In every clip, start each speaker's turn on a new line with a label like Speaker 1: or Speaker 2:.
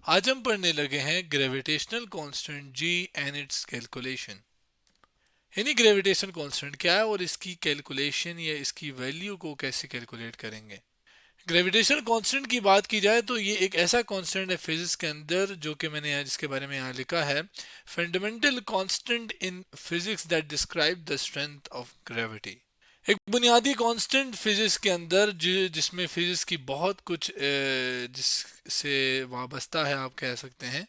Speaker 1: आज हम पढ़ने लगे हैं gravitational constant ji and it's calculation. यानी ग्रेविटेशनल कांस्टेंट क्या है और इसकी कैलकुलेशन या इसकी वैल्यू को कैसे कैलकुलेट करेंगे। ग्रेविटेशनल कांस्टेंट की बात की जाए तो ये एक ऐसा कांस्टेंट है फिजिक्स के अंदर जो कि मैंने यहाँ जिसके बारे में यहाँ लिखा है, fundamental constant in physics that describe the strength of gravity. एक बुनियादी कांस्टेंट फिजिक्स के अंदर जिसमें फिजिक्स की बहुत कुछ जिससे वाबस्ता है आप कह सकते हैं,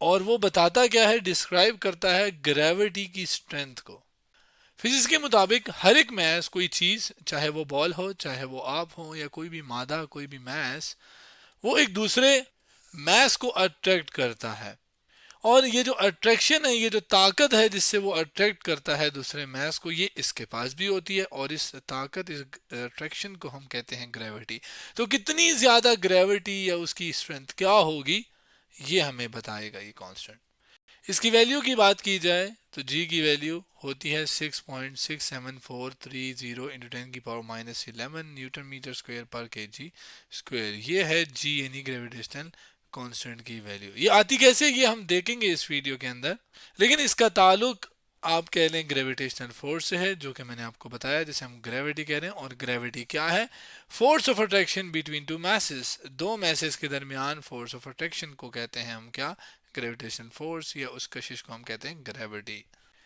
Speaker 1: और वो बताता क्या है, डिस्क्राइब करता है ग्रेविटी की स्ट्रेंथ को। फिजिक्स के मुताबिक हर एक मैस, कोई चीज, चाहे वो बॉल हो, चाहे वो आप हो, या कोई भी मादा, कोई भी मैस, वो एक दूसरे मैस को अट्रैक्ट करता है। और ये जो अट्रैक्शन है, ये जो ताकत है जिससे वो अट्रैक्ट करता है दूसरे मैस को, ये इसके पास भी होती है, और इस ताकत, इस अट्रैक्शन को हम कहते हैं ग्रेविटी। तो कितनी ज्यादा ग्रेविटी या उसकी स्ट्रेंथ क्या होगी, ये हमें बताएगा ये कांस्टेंट। इसकी वैल्यू की बात की जाए तो जी की वैल्यू होती है 6.67430 इंटू 10⁻⁻11 न्यूटन मीटर स्क्वायर पर के जी स्क्वायर। ये है जी यानी ग्रेविटेशनल कांस्टेंट की वैल्यू। ये आती कैसे, ये हम देखेंगे इस वीडियो के अंदर, लेकिन इसका ताल्लुक आप कह लें ग्रेविटेशनल फोर्स से है, जो कि मैंने आपको बताया, जैसे हम ग्रेविटी कह रहे हैं। और ग्रेविटी क्या है? Force of attraction between two masses, दो मैसेस के दरमियान फोर्स ऑफ अट्रैक्शन को कहते हैं हम क्या? ग्रेविटेशन फोर्स, या उस कशिश को हम कहते हैं ग्रेविटी।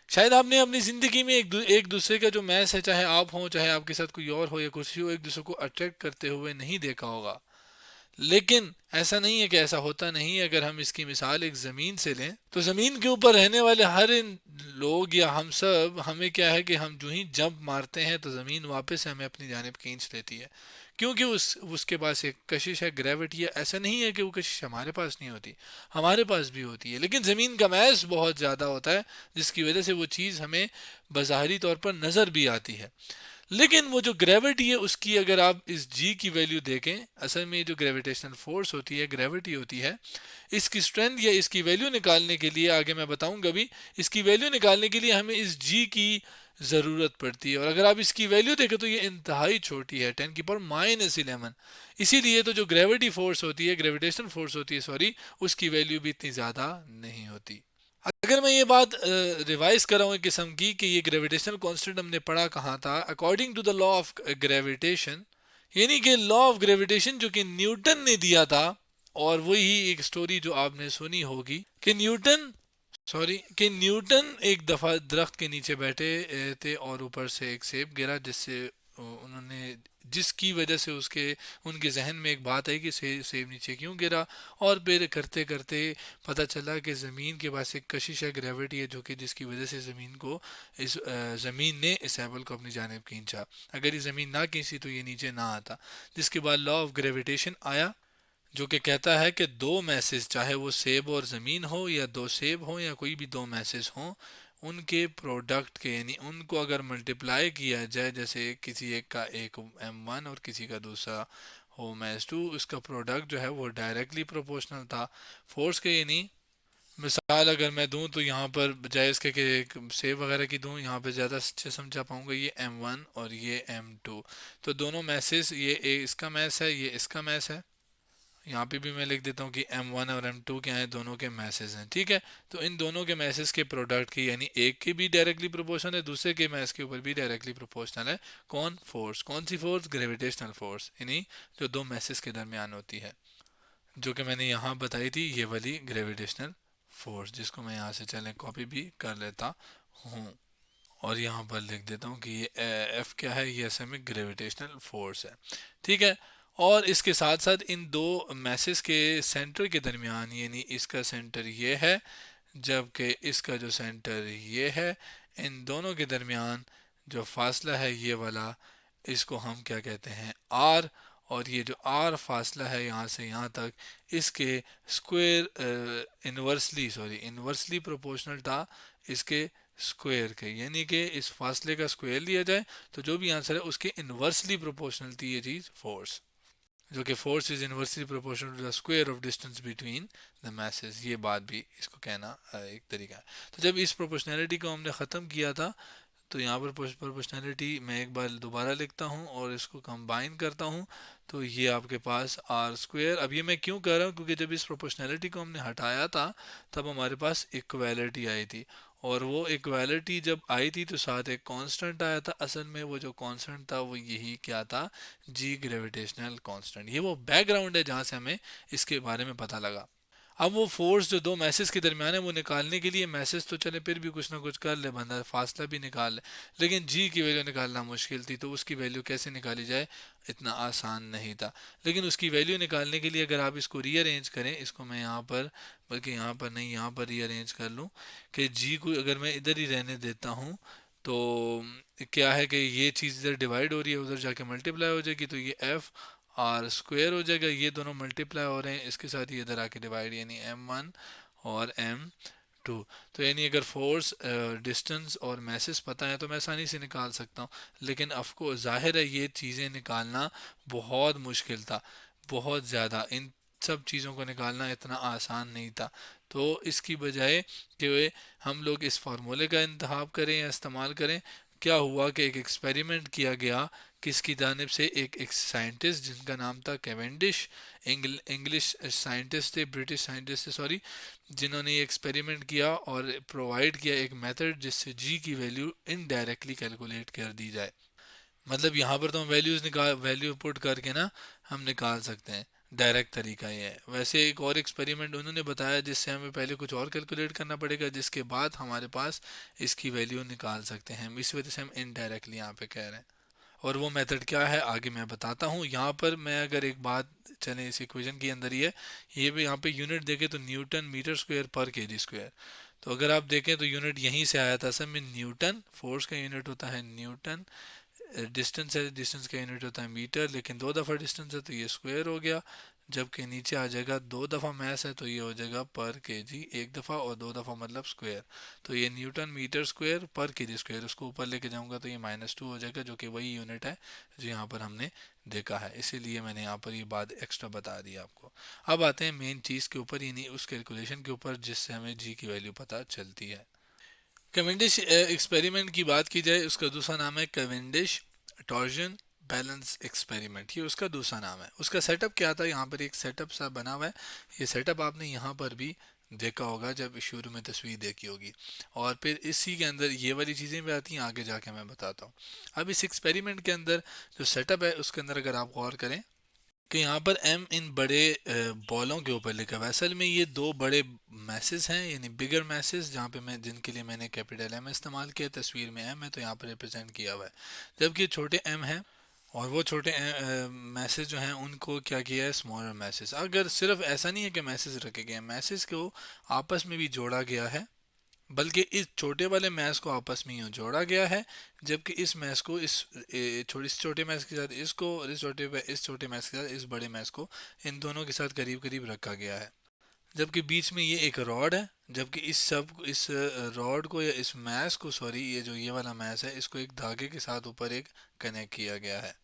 Speaker 1: शायद आपने अपनी जिंदगी में एक दूसरे का जो मैस है, चाहे आप हो चाहे आपके साथ कोई और हो या कुछ हो, एक दूसरे को अट्रैक्ट करते हुए नहीं देखा होगा। लेकिन ऐसा नहीं है कि ऐसा होता नहीं है। अगर हम इसकी मिसाल एक ज़मीन से लें तो ज़मीन के ऊपर रहने वाले हर इन लोग या हम सब, हमें क्या है कि हम जो ही जंप मारते हैं तो ज़मीन वापस हमें अपनी जानिब खींच लेती है, क्योंकि उसके पास एक कशिश है, ग्रेविटी है। ऐसा नहीं है कि वो कशिश हमारे पास नहीं होती, हमारे पास भी होती है, लेकिन ज़मीन का मैस बहुत ज़्यादा होता है, जिसकी वजह से वो चीज़ हमें बज़ाहिरी तौर पर नज़र भी आती है। लेकिन वो जो ग्रेविटी है उसकी अगर आप इस जी की वैल्यू देखें, असल में जो ग्रेविटेशनल फोर्स होती है, ग्रेविटी होती है, इसकी स्ट्रेंथ या इसकी वैल्यू निकालने के लिए, आगे मैं बताऊंगा भी, इसकी वैल्यू निकालने के लिए हमें इस जी की ज़रूरत पड़ती है। और अगर आप इसकी वैल्यू देखें तो ये इंतहाई छोटी है, 10⁻⁻11। इसीलिए तो जो ग्रेविटी फोर्स होती है, ग्रेविटेशनल फोर्स होती है सॉरी, उसकी वैल्यू भी इतनी ज़्यादा नहीं होती। अगर मैं ये बात रिवाइज कर रहा हूँ एक किस्म की, कि ये ग्रेविटेशनल कांस्टेंट हमने पढ़ा कहाँ था, according to the law of gravitation, यानी कि लॉ ऑफ ग्रेविटेशन जो कि न्यूटन ने दिया था। और वही एक स्टोरी जो आपने सुनी होगी कि न्यूटन एक दफा दरख्त के नीचे बैठे थे, और ऊपर से एक सेब गिरा, जिससे उन्होंने, जिसकी वजह से उसके उनके जहन में एक बात आई कि सेब नीचे क्यों गिरा। और फिर करते करते पता चला कि ज़मीन के पास एक कशिश है, ग्रेविटी है, जो कि जिसकी वजह से ज़मीन को ज़मीन ने इस एप्पल को अपनी जानिब खींचा। अगर ये ज़मीन ना खींचती तो ये नीचे ना आता। जिसके बाद लॉ ऑफ ग्रेविटेशन आया, जो कि कहता है कि दो मैसेज, चाहे वो सेब और ज़मीन हो, या दो सेब हो, या कोई भी दो मैसेज हों, उनके प्रोडक्ट के, यानी उनको अगर मल्टीप्लाई किया जाए, जैसे किसी एक का एक m1 और किसी का दूसरा हो m2, उसका प्रोडक्ट जो है वो डायरेक्टली प्रोपोर्शनल था फोर्स के। यानी मिसाल अगर मैं दूं तो यहाँ पर बजाय इसके कि एक सेब वगैरह की दूं, यहाँ पे ज़्यादा अच्छे समझा पाऊंगा, ये m1 और ये m2, तो दोनों मैसेज, ये इसका मैस है, ये इसका मैस है। यहाँ पे भी मैं लिख देता हूँ कि M1 और M2 क्या हैं, दोनों के मैसेज हैं, ठीक है। तो इन दोनों के मैसेज के प्रोडक्ट की, यानी एक के भी डायरेक्टली प्रोपोर्शनल है, दूसरे के मैस के ऊपर भी डायरेक्टली प्रोपोर्शनल है। कौन? फोर्स। कौन सी फोर्स? ग्रेविटेशनल फोर्स, यानी जो दो मैसेज के दरमियान होती है, जो कि मैंने यहाँ बताई थी, ये वाली ग्रेविटेशनल फोर्स, जिसको मैं यहाँ से चलें कॉपी भी कर लेता हूँ, और यहाँ पर लिख देता हूँ कि ये एफ क्या है, ये असल में ग्रेविटेशनल फोर्स है, ठीक है। और इसके साथ साथ इन दो मैसेज के सेंटर के दरमियान, यानी इसका सेंटर ये है, जबकि इसका जो सेंटर ये है, इन दोनों के दरमियान जो फासला है ये वाला, इसको हम क्या कहते हैं? आर। और ये जो आर फासला है यहाँ से यहाँ तक, इसके स्क्वायर इन्वर्सली प्रोपोर्शनल था इसके स्क्वायर के, यानी कि इस फासले का स्क्वायर लिया जाए तो जो भी आंसर है उसके इन्वर्सली प्रोपोर्शनल थी ये चीज़, फोर्स। जो कि force is inversely proportional to the square of distance between the masses, ये बात भी इसको कहना एक तरीका है। तो जब इस प्रोपोर्शनैलिटी को हमने ख़त्म किया था, तो यहाँ पर प्रोपोर्शनैलिटी मैं एक बार दोबारा लिखता हूँ और इसको कंबाइन करता हूँ, तो ये आपके पास आर स्क्वेयर। अब ये मैं क्यों कर रहा हूँ, क्योंकि जब इस प्रोपोर्शनैलिटी को हमने हटाया था तब हमारे पास इक्वालिटी आई थी, और वो इक्वालिटी जब आई थी तो साथ एक कांस्टेंट आया था। असल में वो जो कांस्टेंट था वो यही क्या था, जी ग्रेविटेशनल कांस्टेंट। ये वो बैकग्राउंड है जहाँ से हमें इसके बारे में पता लगा। अब वो फोर्स जो दो मैसेज के दरमियान है वो निकालने के लिए, मैसेज तो चले फिर भी कुछ ना कुछ कर ले बंदा, फासला भी निकाल ले, लेकिन जी की वैल्यू निकालना मुश्किल थी। तो उसकी वैल्यू कैसे निकाली जाए, इतना आसान नहीं था। लेकिन उसकी वैल्यू निकालने के लिए अगर आप इसको रीअरेंज करें, इसको मैं यहाँ पर, बल्कि यहाँ पर नहीं, यहाँ पर रीअरेंज कर लूँ कि जी को अगर मैं इधर ही रहने देता हूँ, तो क्या है कि ये चीज़ इधर डिवाइड हो रही है, उधर जाके मल्टीप्लाई हो जाएगी, तो ये एफ आर स्क्वेयर हो जाएगा। ये दोनों मल्टीप्लाई हो रहे हैं, इसके साथ ये इधर आके डिवाइड, यानी m1 और m2। तो यानी अगर फोर्स, डिस्टेंस और मैसेज पता है तो मैं आसानी से निकाल सकता हूँ। लेकिन अफकोर्स जाहिर है ये चीज़ें निकालना बहुत मुश्किल था, बहुत ज़्यादा। इन सब चीज़ों को निकालना इतना आसान नहीं था। तो इसकी बजाय कि हम लोग इस फार्मूले का इंतखाब करें या इस्तेमाल करें, क्या हुआ कि एक एक्सपेरिमेंट किया गया किसकी जानिब से, एक साइंटिस्ट जिनका नाम था कैवेंडिश, इंग्लिश साइंटिस्ट थे, ब्रिटिश साइंटिस्ट थे सॉरी, जिन्होंने ये एक्सपेरिमेंट किया और प्रोवाइड किया एक मेथड जिससे जी की वैल्यू इनडायरेक्टली कैलकुलेट कर दी जाए। मतलब यहाँ पर तो हम वैल्यू पुट करके ना हम निकाल सकते हैं, डायरेक्ट तरीका ये है। वैसे एक और एक्सपेरिमेंट उन्होंने बताया जिससे हमें पहले कुछ और कैलकुलेट करना पड़ेगा, जिसके बाद हमारे पास इसकी वैल्यू निकाल सकते हैं। इस वजह से हम इनडायरेक्टली यहाँ पे कह रहे हैं। और वो मेथड क्या है आगे मैं बताता हूँ। यहाँ पर मैं अगर एक बात, चले इस इक्वेशन के अंदर ही है, ये भी यहाँ पे यूनिट देखें तो न्यूटन मीटर स्क्वायर पर केजी स्क्वायर। तो अगर आप देखें तो यूनिट यहीं से आया था, असल में न्यूटन, फोर्स का यूनिट होता है न्यूटन, डिस्टेंस है, डिस्टेंस का यूनिट होता है मीटर, लेकिन दो दफ़ा डिस्टेंस है तो ये स्क्वायर हो गया। जबकि नीचे आ जाएगा दो दफ़ा मैस है तो ये हो जाएगा पर केजी, एक दफ़ा और दो दफ़ा मतलब स्क्वायर। तो ये न्यूटन मीटर स्क्वायर पर केजी स्क्वायर, उसको ऊपर लेके जाऊंगा तो ये -2 हो जाएगा, जो कि वही यूनिट है जो यहाँ पर हमने देखा है। इसीलिए मैंने यहाँ पर ये बात एक्स्ट्रा बता दी आपको। अब आते हैं मेन चीज़ के ऊपर, यानी उस कैलकुलेशन के ऊपर जिससे हमें जी की वैल्यू पता चलती है। कैवेंडिश एक्सपेरिमेंट की बात की जाए, उसका दूसरा नाम है कैवेंडिश टॉर्जन बैलेंस एक्सपेरिमेंट, ये उसका दूसरा नाम है। उसका सेटअप क्या था, यहाँ पर एक सेटअप सा बना हुआ है। ये सेटअप आपने यहाँ पर भी देखा होगा जब शुरू में तस्वीर देखी होगी, और फिर इसी के अंदर ये वाली चीज़ें भी आती हैं, आगे जाके मैं बताता हूँ। अब इस एक्सपेरिमेंट के अंदर जो सेटअप है उसके अंदर अगर आप गौर करें कि यहाँ पर एम इन बड़े बॉलों के ऊपर लिखा हुआ है। असल में ये दो बड़े मैसेज हैं, यानी बिगर मैसेज, जहाँ पे मैं, जिनके लिए मैंने कैपिटल एम इस्तेमाल किया। तस्वीर में एम है तो यहाँ पर रिप्रेजेंट किया हुआ है, जबकि छोटे एम हैं, और वो छोटे मैसेज जो हैं उनको क्या किया है, स्मॉलर मैसेज। अगर सिर्फ ऐसा नहीं है कि मैसेज रखे गए हैं, मैसेज को आपस में भी जोड़ा गया है, बल्कि इस छोटे वाले मैस को आपस में यूँ जोड़ा गया है, जबकि इस मैस को इस छोटे मैस के साथ इसको, और इस छोटे मैस के साथ इस बड़े मैस को, इन दोनों के साथ करीब करीब रखा गया है। जबकि बीच में ये एक रॉड है, जबकि इस रॉड को या इस मैस को, सॉरी, ये जो ये वाला मैस है, इसको एक धागे के साथ ऊपर एक कनेक्ट किया गया है।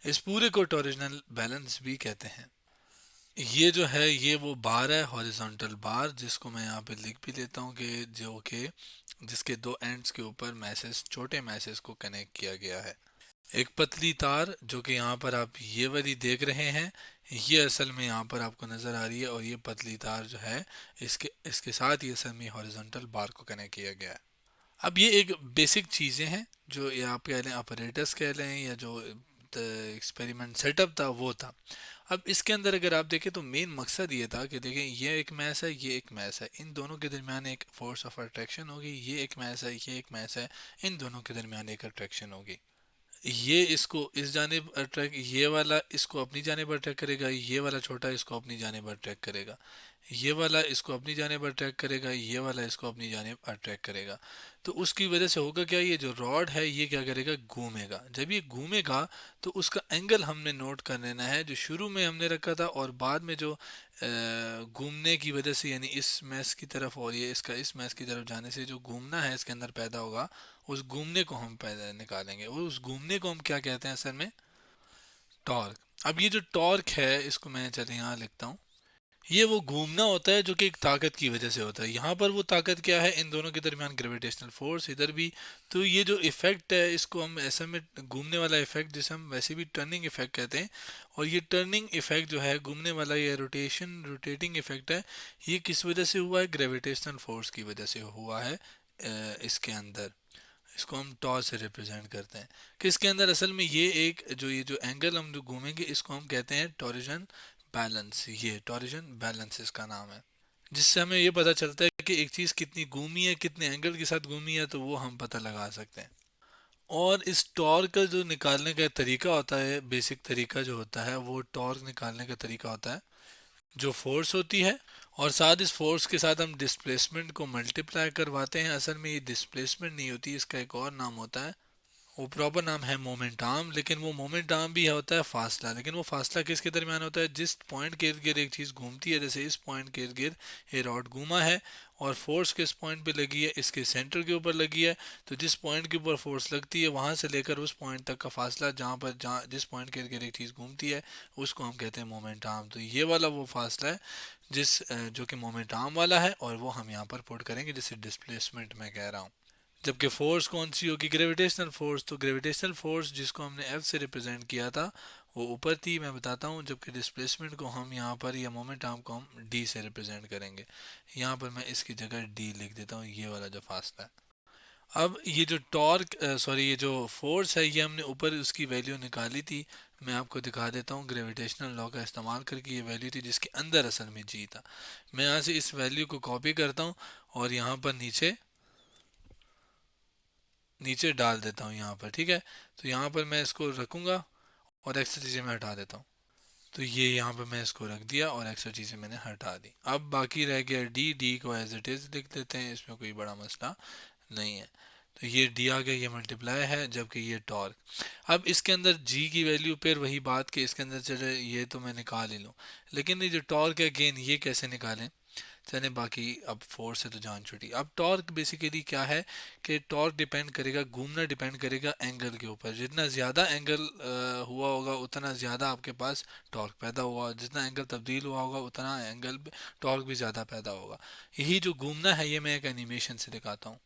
Speaker 1: इस पूरे को टॉरिजनल बैलेंस भी कहते हैं। ये जो है ये वो बार है, हॉरिजॉन्टल बार, जिसको मैं यहाँ पे लिख भी लेता हूँ कि जो कि जिसके दो एंड्स के ऊपर मैसेज, छोटे मैसेज को कनेक्ट किया गया है। एक पतली तार जो कि यहाँ पर आप ये वाली देख रहे हैं, ये असल में यहाँ पर आपको नज़र आ रही है, और ये पतली तार जो है इसके इसके साथ ये असल में हॉरिजॉन्टल बार को कनेक्ट किया गया है। अब ये एक बेसिक चीज़ें हैं, जो ये आप कह लें ऑपरेटर्स कह लें, या जो एक्सपेरिमेंट सेटअप था वो था। अब इसके अंदर अगर आप देखें तो मेन मकसद ये था कि देखें ये एक मैस है, ये एक मैस है, इन दोनों के दरमियान एक फोर्स ऑफ अट्रैक्शन होगी। ये एक मैस है, ये एक मैस है, इन दोनों के दरमियान एक अट्रैक्शन होगी। ये इसको इस जानिब अट्रैक्ट, ये वाला इसको अपनी जानिब अट्रैक्ट करेगा, ये वाला छोटा इसको अपनी जानिब अट्रैक्ट करेगा, ये वाला इसको अपनी जानिब अट्रैक्ट करेगा, ये वाला इसको अपनी जानिब अट्रैक्ट करेगा। तो उसकी वजह से होगा क्या, ये जो रॉड है ये क्या करेगा, घूमेगा। जब ये घूमेगा तो उसका एंगल हमने नोट कर लेना है, जो शुरू में हमने रखा था और बाद में जो घूमने की वजह से, यानी इस मैस की तरफ और ये इसका इस मैस की तरफ जाने से जो घूमना है इसके अंदर पैदा होगा, उस घूमने को हम पैदा निकालेंगे, और उस घूमने को हम क्या कहते हैं असल में, टॉर्क। अब ये जो टॉर्क है इसको मैं चले यहाँ लिखता हूँ, ये वो घूमना होता है जो कि एक ताकत की वजह से होता है। यहाँ पर वो ताकत क्या है, इन दोनों के दरमियान ग्रेविटेशनल फोर्स इधर भी। तो ये जो इफेक्ट है इसको हम ऐसे में घूमने वाला इफेक्ट, जिसे हम वैसे भी टर्निंग इफेक्ट कहते हैं। और ये टर्निंग इफेक्ट जो है, घूमने वाला ये रोटेटिंग इफेक्ट है, ये किस वजह से हुआ है, ग्रेविटेशनल फोर्स की वजह से हुआ है। इसके अंदर इसको हम टॉर से रिप्रेजेंट करते हैं कि इसके अंदर असल में ये जो एंगल हम जो घूमेंगे इसको हम कहते हैं टॉरिजन बैलेंस। ये टॉरिजन बैलेंस इसका नाम है, जिससे हमें ये पता चलता है कि एक चीज़ कितनी घूमी है, कितने एंगल के साथ घूमी है, तो वो हम पता लगा सकते हैं। और इस टॉर्क का जो निकालने का तरीका होता है, बेसिक तरीका जो होता है, वो टॉर्क निकालने का तरीका होता है जो फोर्स होती है, और साथ इस फोर्स के साथ हम डिस्प्लेसमेंट को मल्टीप्लाई करवाते हैं। असल में ये डिस्प्लेसमेंट नहीं होती, इसका एक और नाम होता है, वो प्रॉपर नाम है मोमेंट आर्म। लेकिन वो मोमेंट आर्म भी होता है फासला, लेकिन वो फासला किसके दरमियान होता है, जिस पॉइंट के इर्द गिर्द एक चीज़ घूमती है, जैसे इस पॉइंट के इर्द गिर्द ये रॉड घूमा है और फोर्स किस पॉइंट पे लगी है, इसके सेंटर के ऊपर लगी है। तो जिस पॉइंट के ऊपर फोर्स लगती है वहां से लेकर उस पॉइंट तक का फासला, जहाँ जिस पॉइंट के इर्द गिर्द एक चीज़ घूमती है, उसको हम कहते हैं मोमेंट आर्म। तो ये वाला वो फासला है जो कि मोमेंट आर्म वाला है, और वो हम यहाँ पर पुट करेंगे जिसे डिस्प्लेसमेंट मैं कह रहा हूँ। जबकि फोर्स कौन सी होगी, ग्रेविटेशनल फोर्स। तो ग्रेविटेशनल फोर्स जिसको हमने एफ से रिप्रेजेंट किया था वो ऊपर थी, मैं बताता हूँ। जबकि डिस्प्लेसमेंट को हम यहाँ पर, या मोमेंट आर्म को हम डी से रिप्रेजेंट करेंगे। यहाँ पर मैं इसकी जगह डी लिख देता हूँ, ये वाला जो फासला है। अब ये जो टॉर्क सॉरी ये जो फोर्स है, ये हमने ऊपर उसकी वैल्यू निकाली थी। मैं आपको दिखा देता हूँ, ग्रेविटेशनल लॉ का इस्तेमाल करके ये वैल्यू थी जिसके अंदर असल में जी था। मैं यहाँ से इस वैल्यू को कॉपी करता हूँ और यहाँ पर नीचे नीचे डाल देता हूँ यहाँ पर, ठीक है। तो यहाँ पर मैं इसको रखूँगा और एक्स्ट्रा चीज़ें मैं हटा देता हूँ। तो ये यहाँ पर मैं इसको रख दिया और एक्स्ट्रा चीज़ें मैंने हटा दी। अब बाकी रह गया डी। डी को एज इट इज़ लिख देते हैं, इसमें कोई बड़ा मसला नहीं है। तो ये डी आ गया, ये मल्टीप्लाई है, जबकि ये टॉर्क। अब इसके अंदर जी की वैल्यू, फिर वही बात कि इसके अंदर चले ये तो मैं निकाल ही लूँ, लेकिन ये जो टॉर्क है गेन, ये कैसे निकालें। चले बाकी अब फोर्स से तो जान छुटी। अब टॉर्क बेसिकली क्या है कि टॉर्क डिपेंड करेगा, घूमना डिपेंड करेगा एंगल के ऊपर। जितना ज़्यादा एंगल हुआ होगा उतना ज़्यादा आपके पास टॉर्क पैदा हुआ, जितना एंगल तब्दील हुआ होगा उतना एंगल टॉर्क भी ज़्यादा पैदा होगा। यही जो घूमना है ये मैं एक एनिमेशन से दिखाता हूँ।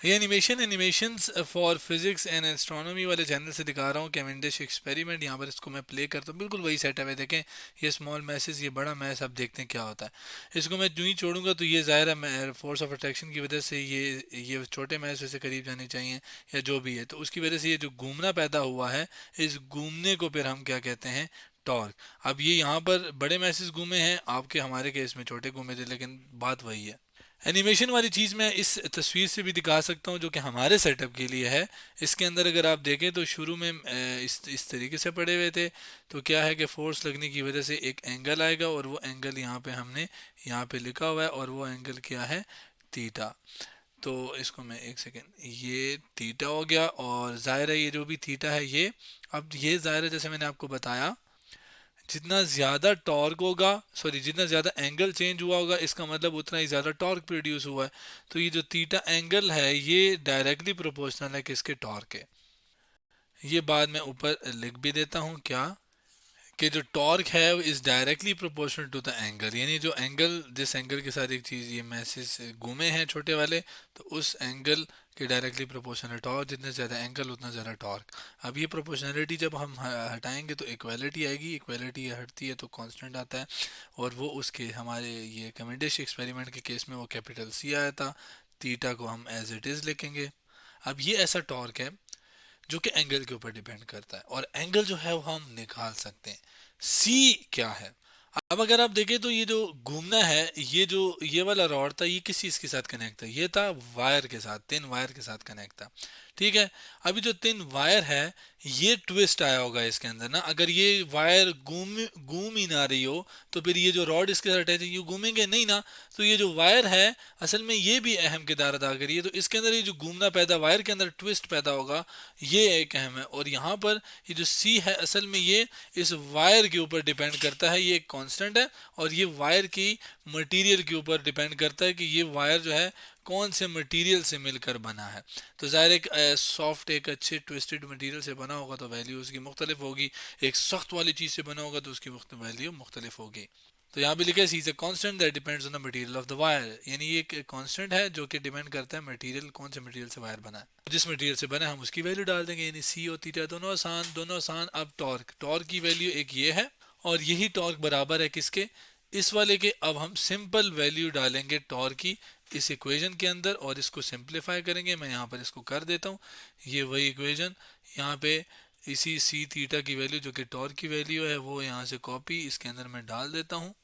Speaker 1: ये animations for physics and astronomy वाले चैनल से दिखा रहा हूँ, कैवेंडिश एक्सपेरिमेंट। यहाँ पर इसको मैं प्ले करता हूँ, बिल्कुल वही सेटअप है। देखें ये स्मॉल मैसेज, ये बड़ा मैस, अब देखते हैं क्या होता है। इसको मैं जो ही छोड़ूंगा तो ये ज़ाहिर है फोर्स ऑफ अट्रैक्शन की वजह से ये छोटे मैस से करीब जाने चाहिए, या जो भी है, तो उसकी वजह से ये जो घूमना पैदा हुआ है, इस घूमने को फिर हम क्या कहते हैं, टॉर्क। अब ये यहाँ पर बड़े मैसेज घूमे हैं, आपके हमारे केस में छोटे घूमे थे, लेकिन बात वही है। एनिमेशन वाली चीज़ मैं इस तस्वीर से भी दिखा सकता हूँ जो कि हमारे सेटअप के लिए है। इसके अंदर अगर आप देखें तो शुरू में इस तरीके से पड़े हुए थे। तो क्या है कि फोर्स लगने की वजह से एक एंगल आएगा, और वो एंगल यहाँ पे हमने यहाँ पे लिखा हुआ है, और वो एंगल क्या है, थीटा। तो इसको मैं एक सेकेंड, ये थीटा हो गया। और ज़ाहिर है ये जो भी थीटा है ये, अब ये ज़ाहिर है जैसे मैंने आपको बताया, जितना ज़्यादा टॉर्क होगा, सॉरी जितना ज़्यादा एंगल चेंज हुआ होगा, इसका मतलब उतना ही ज़्यादा टॉर्क प्रोड्यूस हुआ है। तो ये जो थीटा एंगल है ये डायरेक्टली प्रोपोर्शनल है किसके, टॉर्क के। ये बात मैं ऊपर लिख भी देता हूँ क्या, कि जो टॉर्क है is directly proportional to the angle. यानी जो एंगल, जिस एंगल के साथ एक चीज़ ये मैसेज घूमे हैं छोटे वाले, तो उस एंगल के डायरेक्टली प्रोपोर्शनल टॉर्क। जितने ज़्यादा एंगल उतना ज़्यादा टॉर्क। अब ये प्रोपोर्शनलिटी जब हम हटाएंगे तो इक्वालिटी आएगी, इक्वालिटी हटती है तो कांस्टेंट आता है। और वो उसके हमारे ये कैवेंडिश एक्सपेरिमेंट के केस में वो कैपिटल सी आया था। थीटा को हम एज इट इज़ लिखेंगे। अब ये ऐसा टॉर्क है जो कि एंगल के ऊपर डिपेंड करता है, और एंगल जो है वो हम निकाल सकते हैं। सी क्या है, अब अगर आप देखें तो ये जो घूमना है, ये जो ये वाला रॉड था, ये किस चीज़ के साथ कनेक्ट था, ये था वायर के साथ, थिन वायर के साथ कनेक्ट था, ठीक है। अभी जो थिन वायर है ये ट्विस्ट आया होगा इसके अंदर ना, अगर ये वायर घूम घूम ही ना रही हो तो फिर ये जो रॉड इसके साथ अटैच है ये घूमेंगे नहीं ना। तो ये जो वायर है असल में ये भी अहम किरदार अदा करिए। तो इसके अंदर ये जो घूमना पैदा, वायर के अंदर ट्विस्ट पैदा होगा, ये एक अहम है। और यहाँ पर ये जो सी है असल में ये इस वायर के ऊपर डिपेंड करता है, ये एक कांस्टेंट कांस्टेंट है और ये वायर की मटेरियल के ऊपर डिपेंड करता है कि ये वायर जो है कौन से मटेरियल से मिलकर बना है। तो ज़ाहिर एक सॉफ्ट एक अच्छे ट्विस्टेड मटेरियल से बना होगा तो वैल्यू उसकी मुख्तलिफ होगी, एक सख्त वाली चीज़ से बना होगा तो उसकी वैल्यू मुख्तलिफ होगी। तो यहाँ पे लिखा है is a constant that depends on the material of the wire, यानी ये एक कांस्टेंट है जो कि डिपेंड करता है मटेरियल, कौन से मटेरियल से वायर बना है। जिस मटेरियल से बना है हम उसकी वैल्यू डाल देंगे, यानी सी और थीटा दोनों आसान, दोनों आसान। अब टॉर्क, टॉर्क की वैल्यू एक ये है और यही टॉर्क बराबर है किसके, इस वाले के। अब हम सिंपल वैल्यू डालेंगे टॉर्क की इस इक्वेशन के अंदर और इसको सिंप्लीफाई करेंगे। मैं यहाँ पर इसको कर देता हूँ, ये वही इक्वेशन यहाँ पे इसी सी थीटा की वैल्यू जो कि टॉर्क की वैल्यू है वो यहाँ से कॉपी इसके अंदर मैं डाल देता हूँ।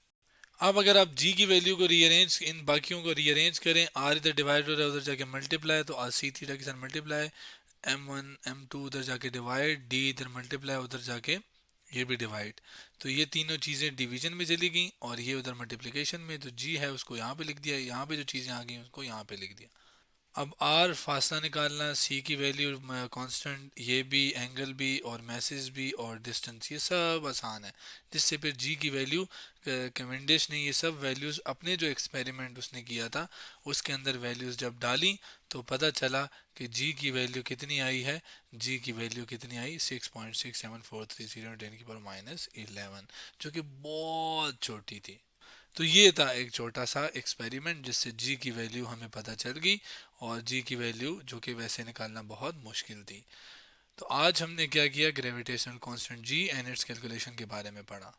Speaker 1: अब अगर आप जी की वैल्यू को रीअरेंज, इन बाकियों को रीअरेंज करें, आर इधर डिवाइड हो रहा है उधर जाके मल्टीप्लाई, तो आर सी थीटा के साथ मल्टीप्लाई, m1 m2 उधर जाके डिवाइड, डी इधर मल्टीप्लाई उधर जाके ये भी डिवाइड। तो ये तीनों चीज़ें डिवीजन में चली गई और ये उधर मल्टीप्लिकेशन में। तो जी है उसको यहाँ पे लिख दिया, यहाँ पे जो चीज़ें आ गई उसको यहाँ पे लिख दिया। अब आर फासला निकालना, सी की वैल्यू कांस्टेंट, ये भी एंगल भी और मैसेज भी और डिस्टेंस, ये सब आसान है। जिससे फिर जी की वैल्यू कैवेंडिश ने ये सब वैल्यूज़ अपने जो एक्सपेरिमेंट उसने किया था उसके अंदर वैल्यूज़ जब डाली तो पता चला कि जी की वैल्यू कितनी आई है, जी की वैल्यू कितनी आई 6.6743 10 की पावर -11, जो कि बहुत छोटी थी। तो ये था एक छोटा सा एक्सपेरिमेंट जिससे जी की वैल्यू हमें पता चल गई और जी की वैल्यू जो कि वैसे निकालना बहुत मुश्किल थी। तो आज हमने क्या किया, gravitational constant ji and it's calculation के बारे में पढ़ा।